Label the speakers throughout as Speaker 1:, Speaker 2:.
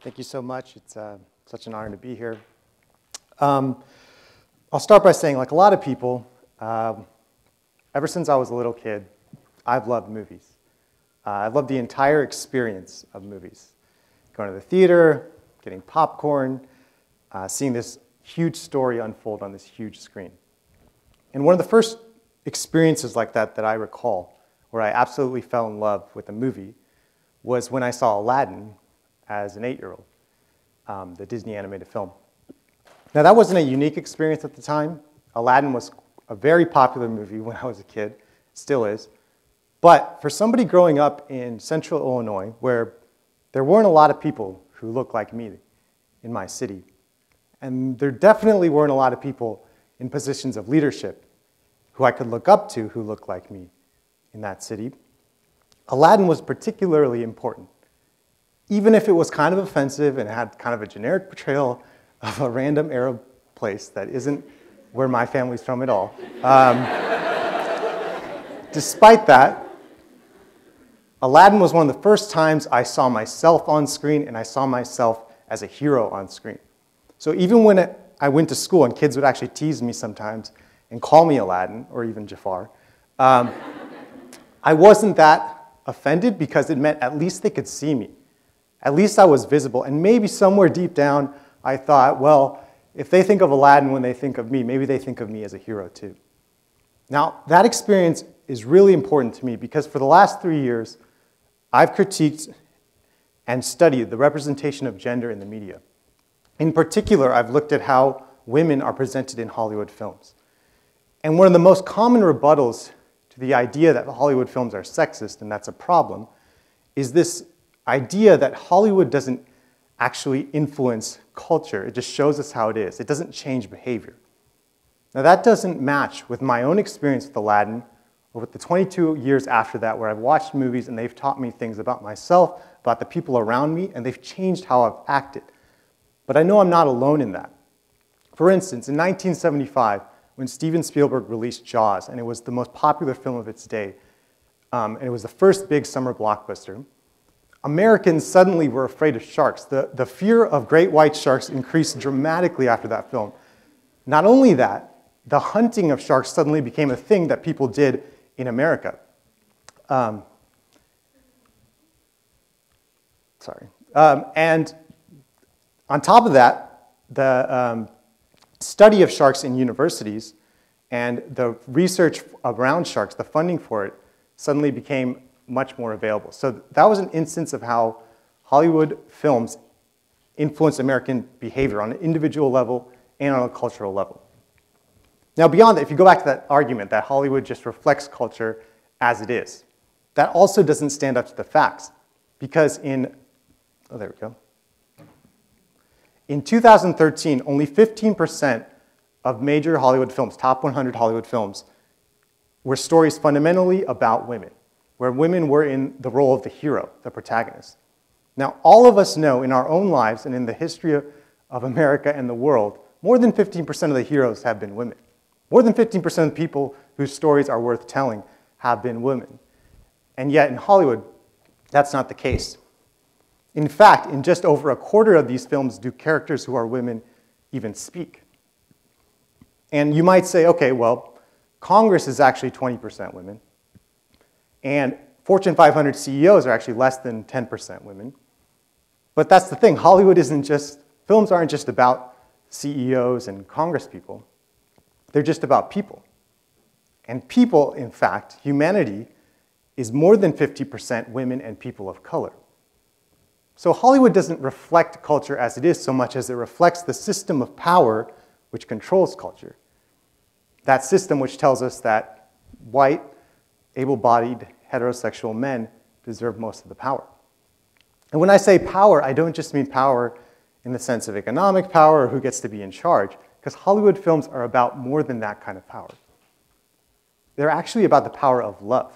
Speaker 1: Thank you so much. It's such an honor to be here. I'll start by saying, like a lot of people, ever since I was a little kid, I've loved movies. I've loved the entire experience of movies. Going to the theater, getting popcorn, seeing this huge story unfold on this huge screen. And one of the first experiences like that I recall, where I absolutely fell in love with a movie, was when I saw Aladdin as an 8-year-old, the Disney animated film. Now, that wasn't a unique experience at the time. Aladdin was a very popular movie when I was a kid, still is. But for somebody growing up in central Illinois, where there weren't a lot of people who looked like me in my city, and there definitely weren't a lot of people in positions of leadership who I could look up to who looked like me in that city, Aladdin was particularly important. Even if it was kind of offensive and had kind of a generic portrayal of a random Arab place that isn't where my family's from at all. Despite that, Aladdin was one of the first times I saw myself on screen and I saw myself as a hero on screen. So even when I went to school and kids would actually tease me sometimes and call me Aladdin or even Jafar, I wasn't that offended because it meant at least they could see me. At least I was visible, and maybe somewhere deep down I thought, well, if they think of Aladdin when they think of me, maybe they think of me as a hero too. Now, that experience is really important to me because for the last 3 years, I've critiqued and studied the representation of gender in the media. In particular, I've looked at how women are presented in Hollywood films. And one of the most common rebuttals to the idea that Hollywood films are sexist, and that's a problem, is this idea that Hollywood doesn't actually influence culture. It just shows us how it is. It doesn't change behavior. Now, that doesn't match with my own experience with Aladdin, or with the 22 years after that where I've watched movies and they've taught me things about myself, about the people around me, and they've changed how I've acted. But I know I'm not alone in that. For instance, in 1975, when Steven Spielberg released Jaws, and it was the most popular film of its day, and it was the first big summer blockbuster, Americans suddenly were afraid of sharks. The fear of great white sharks increased dramatically after that film. Not only that, the hunting of sharks suddenly became a thing that people did in America. And on top of that, the study of sharks in universities and the research around sharks, the funding for it, suddenly became much more available. So that was an instance of how Hollywood films influence American behavior on an individual level and on a cultural level. Now, beyond that, if you go back to that argument that Hollywood just reflects culture as it is, that also doesn't stand up to the facts. Because in 2013, only 15% of major Hollywood films, top 100 Hollywood films, were stories fundamentally about women, where women were in the role of the hero, the protagonist. Now, all of us know in our own lives and in the history of America and the world, more than 15% of the heroes have been women. More than 15% of the people whose stories are worth telling have been women. And yet in Hollywood, that's not the case. In fact, in just over a quarter of these films do characters who are women even speak. And you might say, okay, well, Congress is actually 20% women. And Fortune 500 CEOs are actually less than 10% women. But that's the thing, films aren't just about CEOs and congresspeople. They're just about people. And people, in fact, humanity, is more than 50% women and people of color. So Hollywood doesn't reflect culture as it is so much as it reflects the system of power which controls culture. That system which tells us that white, able-bodied, heterosexual men deserve most of the power. And when I say power, I don't just mean power in the sense of economic power or who gets to be in charge, because Hollywood films are about more than that kind of power. They're actually about the power of love.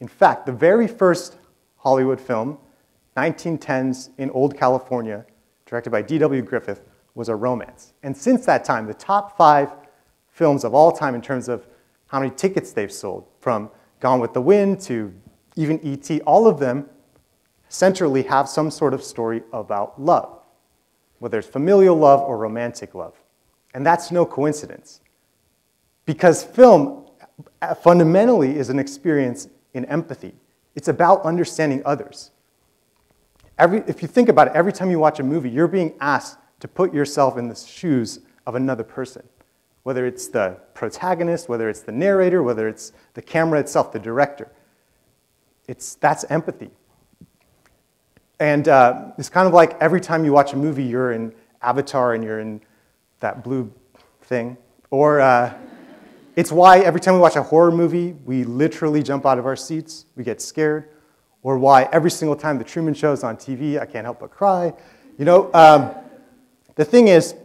Speaker 1: In fact, the very first Hollywood film, 1910s in Old California, directed by D.W. Griffith, was a romance. And since that time, the top 5 films of all time in terms of how many tickets they've sold, from Gone with the Wind to even E.T., all of them centrally have some sort of story about love, whether it's familial love or romantic love. And that's no coincidence, because film fundamentally is an experience in empathy. It's about understanding others. If you think about it, every time you watch a movie, you're being asked to put yourself in the shoes of another person, whether it's the protagonist, whether it's the narrator, whether it's the camera itself, the director. That's empathy. And it's kind of like every time you watch a movie, you're in Avatar and you're in that blue thing. Or it's why every time we watch a horror movie, we literally jump out of our seats, we get scared. Or why every single time the Truman Show is on TV, I can't help but cry. You know, the thing is,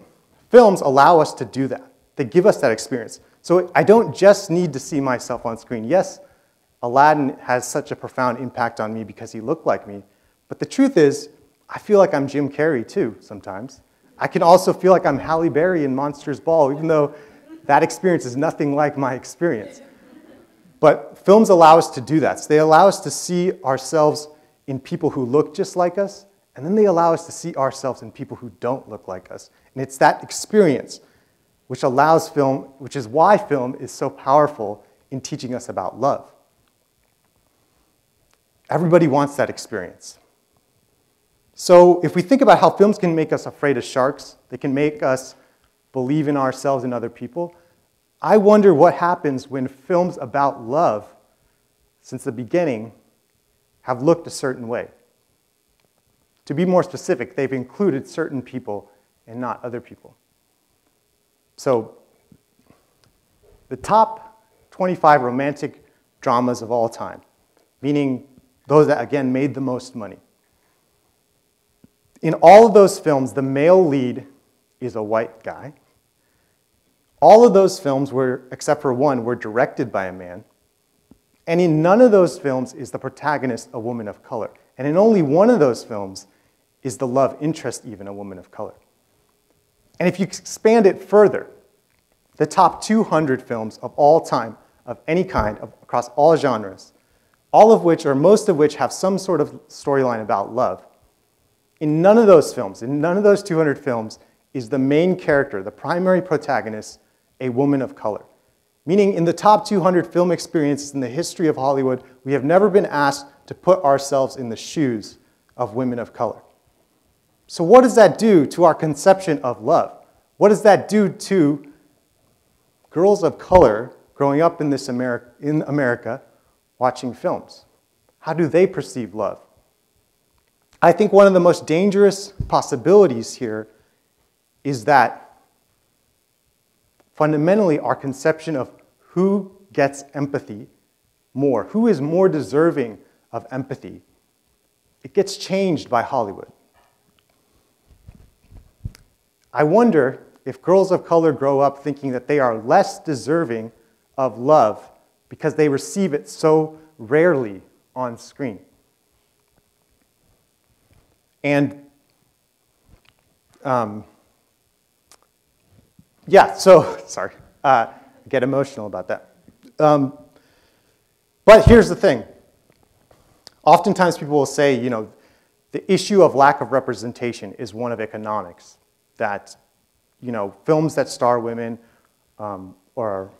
Speaker 1: films allow us to do that. They give us that experience. So I don't just need to see myself on screen. Yes, Aladdin has such a profound impact on me because he looked like me. But the truth is, I feel like I'm Jim Carrey too sometimes. I can also feel like I'm Halle Berry in Monsters Ball, even though that experience is nothing like my experience. But films allow us to do that. So they allow us to see ourselves in people who look just like us, and then they allow us to see ourselves in people who don't look like us. And it's that experience which allows film, which is why film is so powerful in teaching us about love. Everybody wants that experience. So if we think about how films can make us afraid of sharks, they can make us believe in ourselves and other people, I wonder what happens when films about love, since the beginning, have looked a certain way. To be more specific, they've included certain people and not other people. So, the top 25 romantic dramas of all time, meaning those that, again, made the most money. In all of those films, the male lead is a white guy. All of those films, except for one, were directed by a man. And in none of those films is the protagonist a woman of color. And in only one of those films is the love interest even a woman of color. And if you expand it further, the top 200 films of all time, of any kind, across all genres, all of which, or most of which, have some sort of storyline about love, in none of those films, in none of those 200 films, is the main character, the primary protagonist, a woman of color. Meaning, in the top 200 film experiences in the history of Hollywood, we have never been asked to put ourselves in the shoes of women of color. So what does that do to our conception of love? What does that do to girls of color growing up in America watching films? How do they perceive love? I think one of the most dangerous possibilities here is that fundamentally our conception of who gets empathy more, who is more deserving of empathy, it gets changed by Hollywood. I wonder if girls of color grow up thinking that they are less deserving of love because they receive it so rarely on screen. And yeah, so, sorry, I get emotional about that. But here's the thing. Oftentimes people will say, you know, the issue of lack of representation is one of economics. That, you know, films that star women or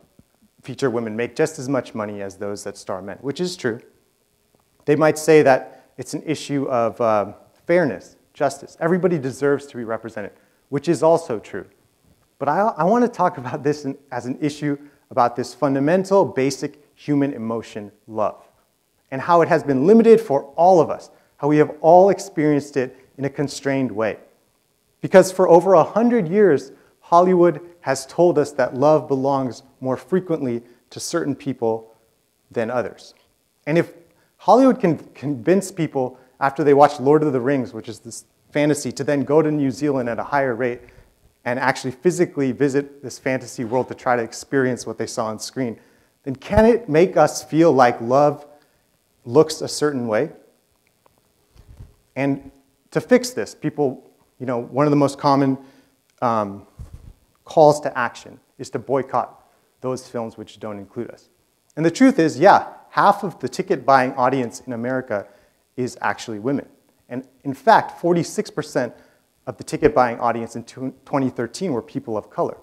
Speaker 1: feature women make just as much money as those that star men, which is true. They might say that it's an issue of fairness, justice. Everybody deserves to be represented, which is also true. But I want to talk about this as an issue about this fundamental, basic human emotion, love, and how it has been limited for all of us, how we have all experienced it in a constrained way. Because for over 100 years, Hollywood has told us that love belongs more frequently to certain people than others. And if Hollywood can convince people after they watch Lord of the Rings, which is this fantasy, to then go to New Zealand at a higher rate and actually physically visit this fantasy world to try to experience what they saw on screen, then can it make us feel like love looks a certain way? And to fix this, people, you know, one of the most common calls to action is to boycott those films which don't include us. And the truth is, yeah, half of the ticket buying audience in America is actually women. And in fact, 46% of the ticket buying audience in 2013 were people of color.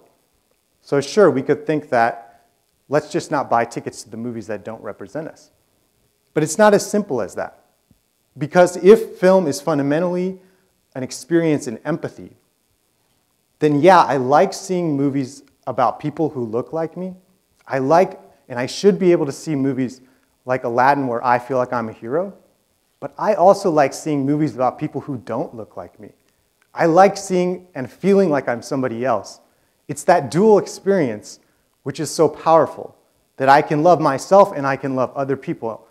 Speaker 1: So sure, we could think that let's just not buy tickets to the movies that don't represent us. But it's not as simple as that. Because if film is fundamentally an experience in empathy, then yeah, I like seeing movies about people who look like me. I like, and I should be able to see movies like Aladdin where I feel like I'm a hero. But I also like seeing movies about people who don't look like me. I like seeing and feeling like I'm somebody else. It's that dual experience which is so powerful that I can love myself and I can love other people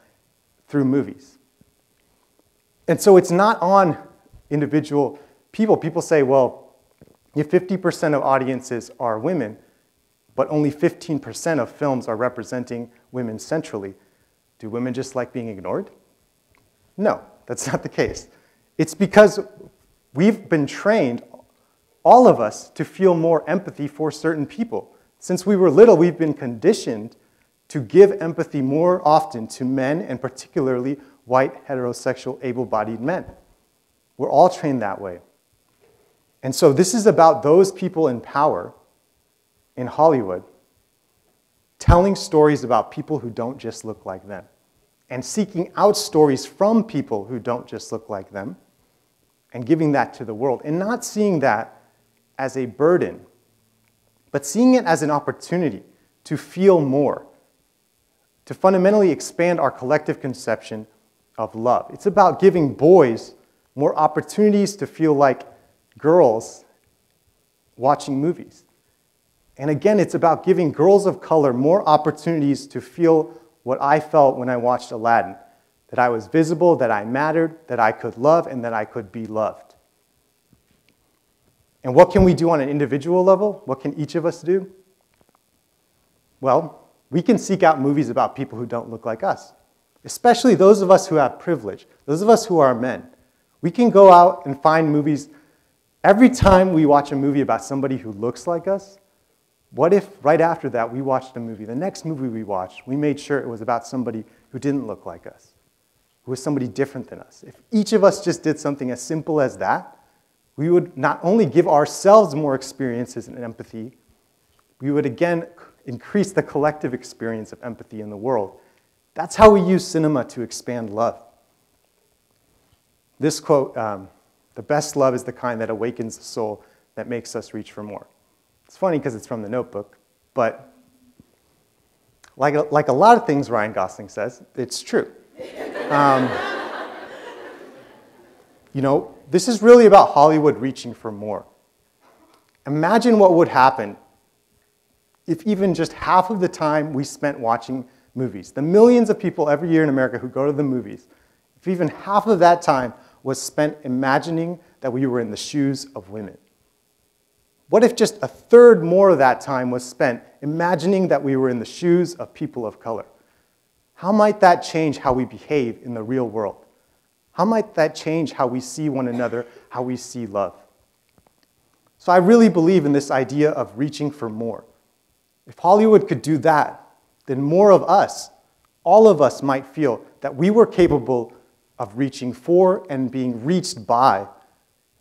Speaker 1: through movies. And so it's not on individual people. People say, well, if 50% of audiences are women, but only 15% of films are representing women centrally, do women just like being ignored? No, that's not the case. It's because we've been trained, all of us, to feel more empathy for certain people. Since we were little, we've been conditioned to give empathy more often to men, and particularly white, heterosexual, able-bodied men. We're all trained that way. And so this is about those people in power in Hollywood telling stories about people who don't just look like them, and seeking out stories from people who don't just look like them, and giving that to the world, and not seeing that as a burden, but seeing it as an opportunity to feel more, to fundamentally expand our collective conception of love. It's about giving boys more opportunities to feel like girls watching movies. And again, it's about giving girls of color more opportunities to feel what I felt when I watched Aladdin, that I was visible, that I mattered, that I could love, and that I could be loved. And what can we do on an individual level? What can each of us do? Well, we can seek out movies about people who don't look like us, especially those of us who have privilege, those of us who are men. We can go out and find movies. Every time we watch a movie about somebody who looks like us, what if right after that we watched a movie, the next movie we watched, we made sure it was about somebody who didn't look like us, who was somebody different than us? If each of us just did something as simple as that, we would not only give ourselves more experiences and empathy, we would again increase the collective experience of empathy in the world. That's how we use cinema to expand love. This quote, "The best love is the kind that awakens the soul, that makes us reach for more." It's funny because it's from The Notebook, but like a lot of things Ryan Gosling says, it's true. You know, this is really about Hollywood reaching for more. Imagine what would happen if even just half of the time we spent watching movies, the millions of people every year in America who go to the movies, if even half of that time was spent imagining that we were in the shoes of women. What if just a third more of that time was spent imagining that we were in the shoes of people of color? How might that change how we behave in the real world? How might that change how we see one another, how we see love? So I really believe in this idea of reaching for more. If Hollywood could do that, then more of us, all of us, might feel that we were capable of reaching for and being reached by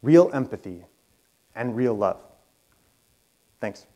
Speaker 1: real empathy and real love. Thanks.